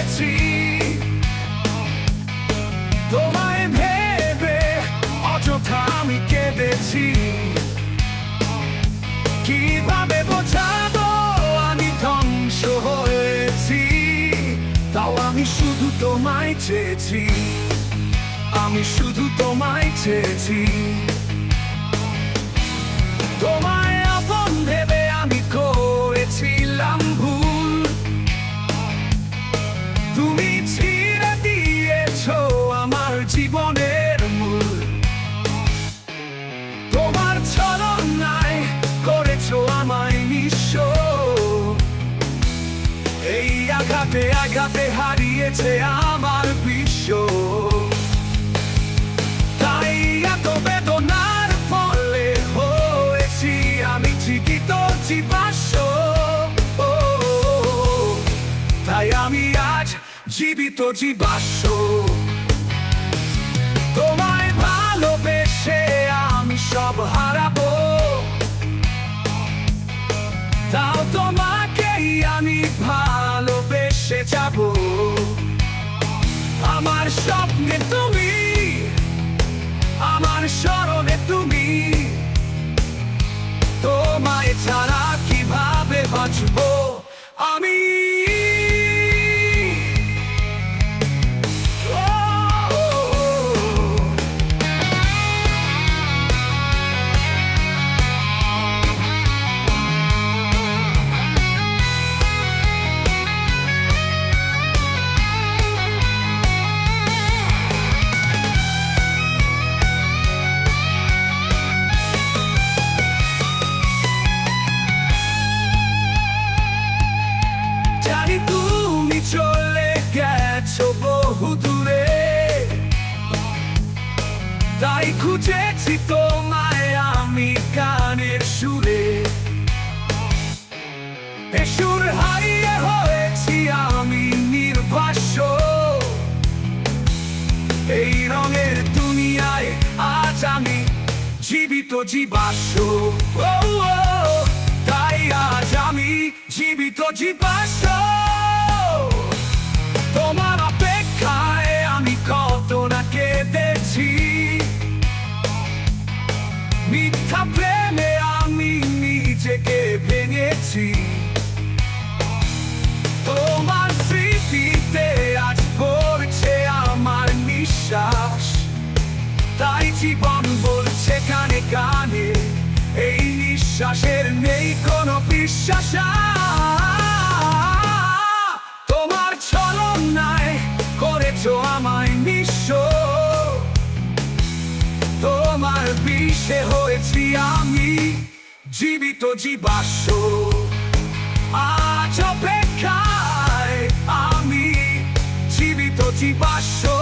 পেয়েছি। তোমায় ভেবে অযথা আমি কেঁদেছি। কিভাবে বোঝাবো আমি ধ্বংস হয়েছি? তাও আমি শুধু তোমায় চেয়েছি, আমি শুধু তোমায় চেয়েছি। তোমায় আপন ভেবে আমি করেছিলাম ভুল। তুমি ছিঁড়ে দিয়েছো আমার জীবনের মূল। তোমার ছলনায় করেছো আমায় নিঃস্ব। এই আঘাতে আঘাতে হারিয়েছে আমার বিশ্ব। তাই এত বেদনার ফলে হয়েছি আমি জীবিত জীবাশ্ম। তাই আমি আজ জীবিত জীবাশ্ম। তোমায় ভালোবেসে আমি সব হারাবো, তাও তোমাকেই আমি ভালোবেসে যাব। আমার স্বপ্নে তুমি, আমার স্মরণে তুমি। তোমায় ছাড়া কিভাবে বাঁচবো আমি? জানি তুমি চলে গেছো বহু দূরে, তাই খুঁজেছি তোমায় আমি গানের সুরে। এ সুর হারিয়ে হয়েছি আমি নির্বাস্য। এই রঙের দুনিয়ায় আজ আমি জীবিত জীবাশ্ম। তাই আজ আমি জীবিত জীবাশ্ম। তোমার অপেক্ষায় আমি কত না কেঁদেছি। মিথ্যা প্রেমে আমি নিজেকে ভেঙেছি। তোমার স্মৃতিতে আজ পড়ছে আমার নিঃশ্বাস। তাই জীবন বলছে গানে গানে এই নিঃশ্বাসের নেই কোনো বিশ্বাস। তোমার ছলনায় করেছো আমায় নিঃস্ব। তোমার বিষে হয়েছি আমি জীবিত জীবাশ্ম। আজ অপেক্ষায় আমি জীবিত জীবাশ্ম।